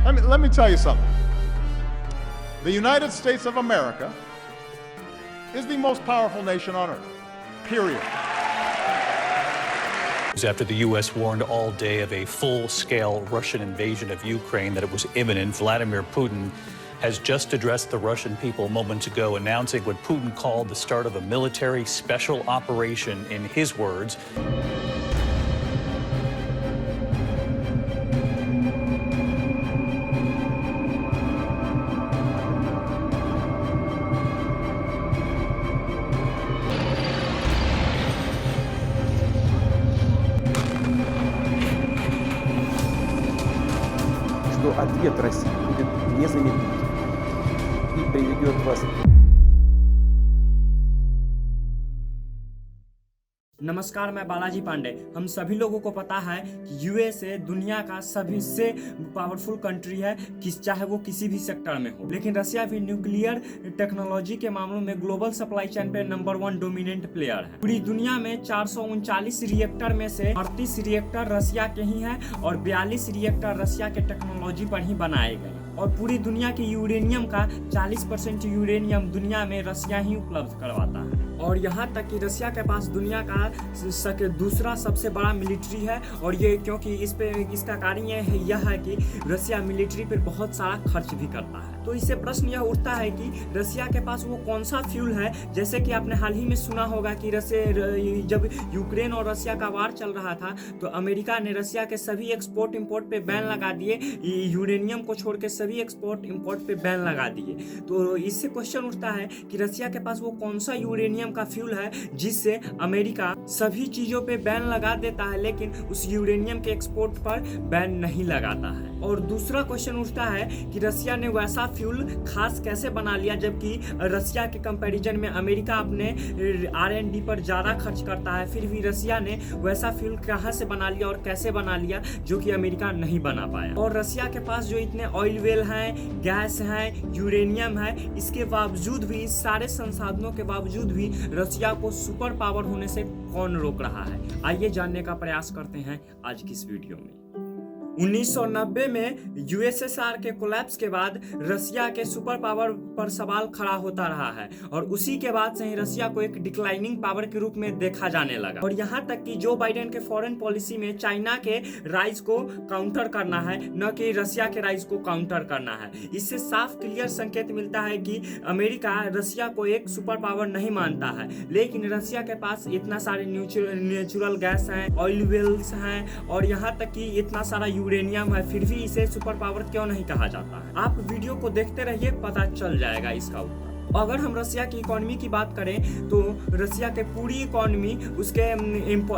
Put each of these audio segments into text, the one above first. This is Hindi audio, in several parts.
Let me tell you something. The United States of America is the most powerful nation on earth. Period. After the U.S. warned all day of a full-scale Russian invasion of Ukraine, that it was imminent, Vladimir Putin has just addressed the Russian people moments ago, announcing what Putin called the start of a military special operation, in his words. Что ответ России будет незамедлительным и приведет вас. नमस्कार, मैं बालाजी पांडे। हम सभी लोगों को पता है कि यूएसए दुनिया का सभी से पावरफुल कंट्री है, चाहे वो किसी भी सेक्टर में हो। लेकिन रसिया भी न्यूक्लियर टेक्नोलॉजी के मामलों में ग्लोबल सप्लाई चेन पे नंबर 1 डोमिनेंट प्लेयर है। पूरी दुनिया में 439 रिएक्टर में से 38 रिएक्टर रसिया के ही हैं और 42 रिएक्टर रसिया के टेक्नोलॉजी पर ही बनाए गए। और पूरी दुनिया के यूरेनियम का 40% यूरेनियम दुनिया में रसिया ही उपलब्ध करवाता है। और यहाँ तक कि रसिया के पास दुनिया का दूसरा सबसे बड़ा मिलिट्री है। और ये क्योंकि इसका कारण यह है कि रसिया मिलिट्री पर बहुत सारा खर्च भी करता है। तो इससे प्रश्न यह उठता है कि रसिया के पास वो कौन सा फ्यूल है। जैसे कि आपने हाल ही में सुना होगा कि जब यूक्रेन और रसिया का वार चल रहा था तो अमेरिका ने रसिया के सभी एक्सपोर्ट इंपोर्ट पे बैन लगा दिए। यूरेनियम को छोड़ के सभी एक्सपोर्ट इंपोर्ट पे बैन लगा दिए। तो इससे क्वेश्चन उठता है कि रसिया के पास वो कौन सा यूरेनियम का फ्यूल है जिससे अमेरिका सभी चीजों पे बैन लगा देता है लेकिन उस यूरेनियम के एक्सपोर्ट पर बैन नहीं लगाता है। और दूसरा क्वेश्चन उठता है कि रसिया ने वैसा फ्यूल खास कैसे बना लिया, जबकि रसिया के कंपैरिजन में अमेरिका अपने R&D पर ज्यादा खर्च करता है, फिर भी रसिया ने वैसा फ्यूल कहां से बना लिया और कैसे बना लिया जो कि अमेरिका नहीं बना पाया। और रसिया के पास जो इतने ऑयल वेल हैं, गैस हैं, यूरेनियम है, इसके बावजूद भी, इस सारे संसाधनों के बावजूद भी रसिया को सुपर पावर होने से कौन रोक रहा है? आइए जानने का प्रयास करते हैं आज की इस वीडियो में। 1990 में यूएसएसआर के कोलैप्स के बाद रसिया के सुपर पावर पर सवाल खड़ा होता रहा है और उसी के बाद से ही रसिया को एक डिक्लाइनिंग पावर के रूप में देखा जाने लगा। और यहाँ तक कि जो बाइडेन के फॉरेन पॉलिसी में चाइना के राइज को काउंटर करना है, न कि रसिया के राइज को काउंटर करना है। इससे साफ क्लियर संकेत मिलता है कि अमेरिका रसिया को एक सुपर पावर नहीं मानता है, लेकिन रसिया के पास इतना सारे नेचुरल गैस हैं, ऑयल वेल्स हैं और यहाँ तक कि इतना सारा यूरेनियम है, फिर भी इसे सुपर पावर क्यों नहीं कहा जाता है? आप वीडियो को देखते रहिए, पता चल जाएगा इसका उत्तर। अगर हम रसिया की इकोनॉमी की बात करें तो रसिया के पूरी इकोनॉमी उसके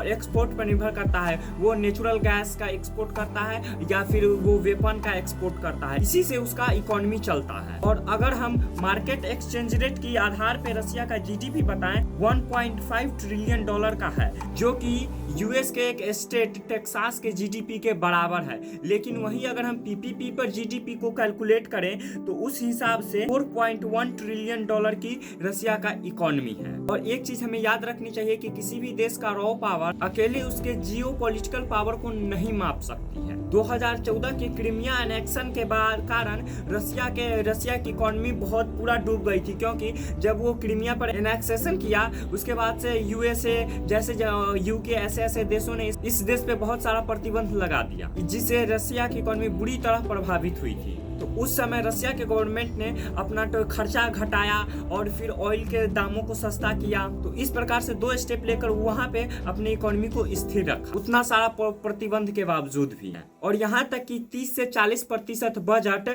एक्सपोर्ट पर निर्भर करता है। वो नेचुरल गैस का एक्सपोर्ट करता है या फिर वो वेपन का एक्सपोर्ट करता है, इसी से उसका इकोनॉमी चलता है। और अगर हम मार्केट एक्सचेंज रेट के आधार पर रसिया का जीडीपी बताएं, 1.5 ट्रिलियन डॉलर का है, जो कि यूएस के एक स्टेट टेक्सास के जीडीपी के बराबर है। लेकिन वहीं अगर हम पीपीपी पर जीडीपी को कैलकुलेट करें तो उस हिसाब से 4.1 ट्रिलियन डॉलर की रसिया का इकोनॉमी है। और एक चीज हमें याद रखनी चाहिए कि किसी भी देश का रॉ पावर अकेले उसके जियोपॉलिटिकल पावर को नहीं माप सकती है। 2014 के क्रीमिया एनेक्शन के बाद कारण रसिया की इकोनॉमी बहुत पूरा डूब गई थी, क्योंकि जब वो क्रीमिया पर एनेक्सेशन किया उसके बाद से यूएसए जैसे यूके ऐसे देशों ने इस देश पे बहुत सारा प्रतिबंध लगा दिया, जिससे रसिया की इकोनॉमी बुरी तरह प्रभावित हुई थी। तो उस समय रसिया के गवर्नमेंट ने अपना खर्चा घटाया और फिर ऑयल के दामों को सस्ता किया। तो इस प्रकार से 2 स्टेप लेकर वहां पे अपनी इकोनॉमी को स्थिर रखा, उतना सारा प्रतिबंध के बावजूद भी है। और यहाँ तक कि 30 से 40% बजट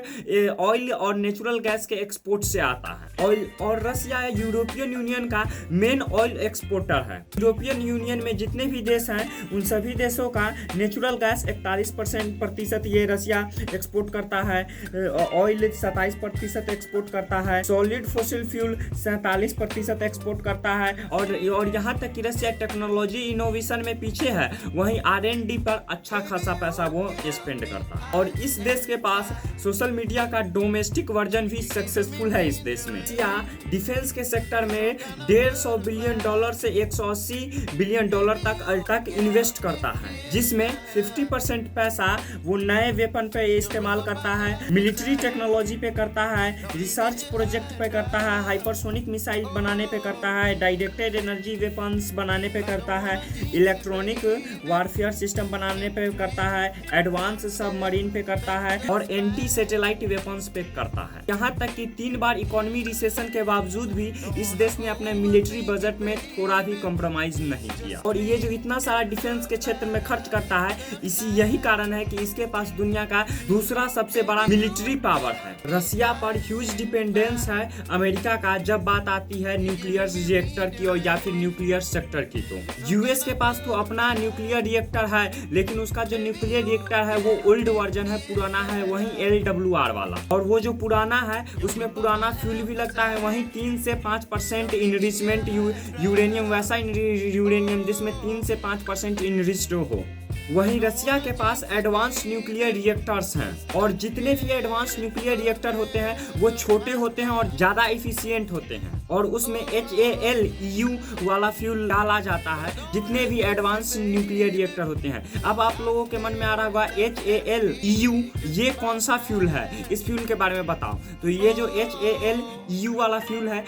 ऑयल और नेचुरल गैस के एक्सपोर्ट से आता है। ऑयल और रसिया यूरोपियन यूनियन का मेन ऑयल एक्सपोर्टर है। यूरोपियन यूनियन में जितने भी देश हैं उन सभी देशों का नेचुरल गैस 41% ये रसिया एक्सपोर्ट करता है। ऑयल 27% एक्सपोर्ट करता है, सॉलिड फॉसिल फ्यूल 47% एक्सपोर्ट करता है, और यहाँ तक कि रसिया टेक्नोलॉजी इनोवेशन में पीछे है, वहीं R&D पर अच्छा खासा पैसा वो स्पेंड करता है। और इस देश के पास सोशल मीडिया का डोमेस्टिक वर्जन भी सक्सेसफुल है। इस देश में रसिया डिफेंस के सेक्टर में $150 बिलियन से $180 बिलियन तक इन्वेस्ट करता है, जिसमें 50% पैसा वो नए वेपन पे इस्तेमाल करता है, मिलिट्री टेक्नोलॉजी पे करता है, रिसर्च प्रोजेक्ट पे करता है, हाइपरसोनिक मिसाइल बनाने पे करता है, डायरेक्टेड एनर्जी वेपन्स बनाने पे करता है, इलेक्ट्रॉनिक वारफेयर सिस्टम बनाने पे करता है, एडवांस सबमरीन पे करता है, और एंटी सैटेलाइट वेपन्स पे करता है। यहाँ तक कि 3 बार इकोनॉमी रिसेशन के बावजूद भी इस देश ने अपने मिलिट्री बजट में थोड़ा भी कॉम्प्रोमाइज नहीं किया। और ये जो इतना सारा डिफेंस के क्षेत्र में खर्च करता है, यही कारण है कि इसके पास दुनिया का दूसरा सबसे बड़ा मिलिट्री पावर है। रसिया पर ह्यूज डिपेंडेंस है अमेरिका का जब बात आती है न्यूक्लियर रिएक्टर की और या फिर न्यूक्लियर सेक्टर की। तो यूएस के पास तो अपना न्यूक्लियर रिएक्टर है, लेकिन उसका जो न्यूक्लियर रिएक्टर है वो ओल्ड वर्जन है, पुराना है, वहीं LWR वाला। और वो जो पुराना है उसमें पुराना फ्यूल भी लगता है, वहीं 3 से 5% इनरिचमेंट यूरेनियम, वैसा यूरेनियम जिसमें 3 से 5% इनरिच्ड हो। वहीं रसिया के पास एडवांस न्यूक्लियर रिएक्टर्स हैं, और जितने भी एडवांस न्यूक्लियर रिएक्टर होते हैं वो छोटे होते हैं और ज़्यादा इफिशियंट होते हैं, और उसमें HALEU वाला फ्यूल डाला जाता है जितने भी एडवांस न्यूक्लियर रिएक्टर होते हैं। अब आप लोगों के मन में आ रहा होगा HALEU ये कौन सा फ्यूल है, इस फ्यूल के बारे में बताओ। तो ये जो HALEU वाला फ्यूल है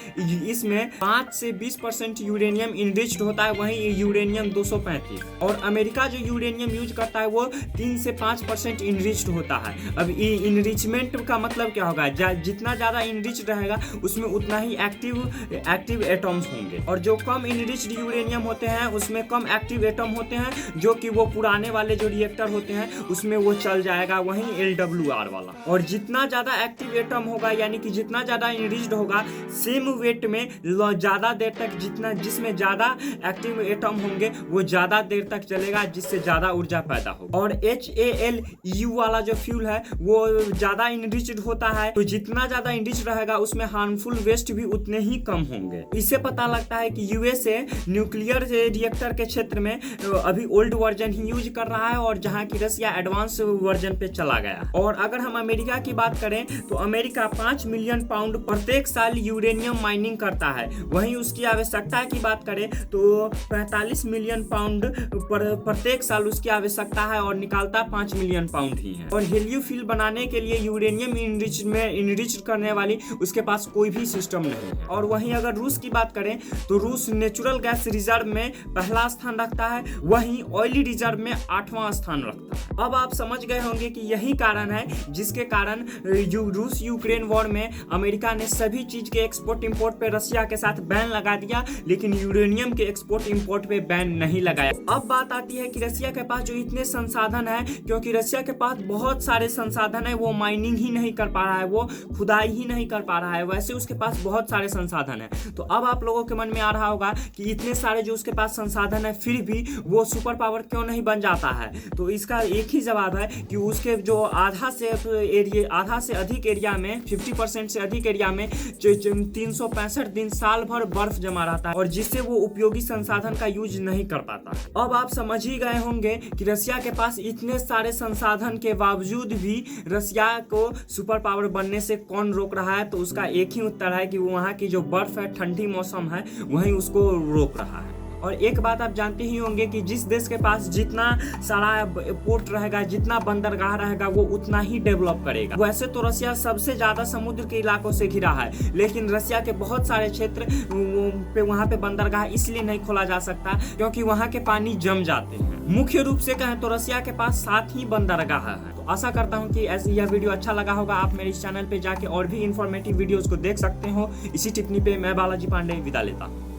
इसमें 5 से 20% यूरेनियम इनरिच्ड होता है, वहीं यूरेनियम 235, और अमेरिका जो यूरेनियम यूज करता है वो 3 से 5% इनरिच्ड होता है। अब इनरिचमेंट का मतलब क्या होगा, जितना ज़्यादा इनरिच्ड रहेगा उसमें उतना ही एक्टिव एटम्स होंगे, और जो कम इनरिच्ड यूरेनियम होते हैं उसमें कम एक्टिव एटम होते हैं, जो कि वो पुराने वाले जो रिएक्टर होते हैं उसमें वो चल जाएगा, वहीं LWR वाला। और जितना ज़्यादा एक्टिव एटम होगा, यानी कि जितना ज़्यादा इनरिच्ड होगा, सेम वेट में ज़्यादा देर तक जिसमें ज़्यादा एक्टिव एटम होंगे वो ज़्यादा देर तक चलेगा, जिससे ज़्यादा ऊर्जा पैदा हो। और HALEU वाला जो फ्यूल है वो ज़्यादा इनरिच्ड होता है, तो जितना ज़्यादा इनरिच्ड रहेगा उसमें हार्मफुल वेस्ट भी उतने ही कम होंगे। इससे पता लगता है कि USA न्यूक्लियर रिएक्टर के क्षेत्र में अभी ओल्ड वर्जन ही यूज कर रहा है, और जहां की रसिया एडवांस वर्जन पे चला गया। और अगर हम अमेरिका की बात करें तो अमेरिका 5 मिलियन पाउंड प्रत्येक साल यूरेनियम माइनिंग करता है, वहीं उसकी आवश्यकता की बात करें तो 45 मिलियन पाउंड प्रत्येक साल उसकी आवश्यकता है, और निकालता 5 मिलियन पाउंड ही है। और हेलियोफिल बनाने के लिए यूरेनियम इनरिच करने वाली उसके पास कोई भी सिस्टम नहीं है। और वहीं अगर रूस की बात करें तो रूस नेचुरल गैस रिजर्व में पहला स्थान रखता है, वहीं ऑयली रिजर्व में 8वां स्थान रखता है। अब आप समझ गए होंगे कि यही कारण है जिसके कारण रूस यूक्रेन वॉर में अमेरिका ने सभी चीज के एक्सपोर्ट इंपोर्ट पे रसिया के साथ बैन लगा दिया, लेकिन यूरेनियम के एक्सपोर्ट इंपोर्ट पे बैन नहीं लगाया। अब बात आती है कि रसिया के पास जो इतने संसाधन है, क्योंकि रसिया के पास बहुत सारे संसाधन है, वो माइनिंग ही नहीं कर पा रहा है, वो खुदाई ही नहीं कर पा रहा है, वैसे उसके पास बहुत सारे संसाधन है। तो अब आप लोगों के मन में आ रहा होगा कि इतने सारे जो उसके पास संसाधन है फिर भी वो सुपर पावर क्यों नहीं बन जाता है। तो इसका एक ही जवाब है कि उसके जो आधा से अधिक एरिया में 50% से अधिक एरिया में 365 दिन साल भर बर्फ जमा रहता है, और जिससे वो उपयोगी संसाधन का यूज नहीं कर पाता। अब आप समझ ही गए होंगे कि रसिया के पास इतने सारे संसाधन के बावजूद भी रसिया को सुपर पावर बनने से कौन रोक रहा है। तो उसका एक ही उत्तर है कि वहाँ की जो बर्फ है, ठंडी मौसम है, वहीं उसको रोक रहा है। और एक बात आप जानते ही होंगे कि जिस देश के पास जितना सारा पोर्ट रहेगा, जितना बंदरगाह रहेगा, वो उतना ही डेवलप करेगा। वैसे तो रसिया सबसे ज़्यादा समुद्र के इलाकों से घिरा है, लेकिन रसिया के बहुत सारे क्षेत्र पे वहाँ पे बंदरगाह इसलिए नहीं खोला जा सकता क्योंकि वहाँ के पानी जम जाते हैं। मुख्य रूप से कहें तो रसिया के पास 7 ही बंदरगाह है। तो आशा करता हूँ कि ऐसी यह वीडियो अच्छा लगा होगा। आप मेरे इस चैनल पे जाके और भी इंफॉर्मेटिव वीडियोज़ को देख सकते हो। इसी टिप्पणी पे मैं बालाजी पांडे विदा लेता हूँ।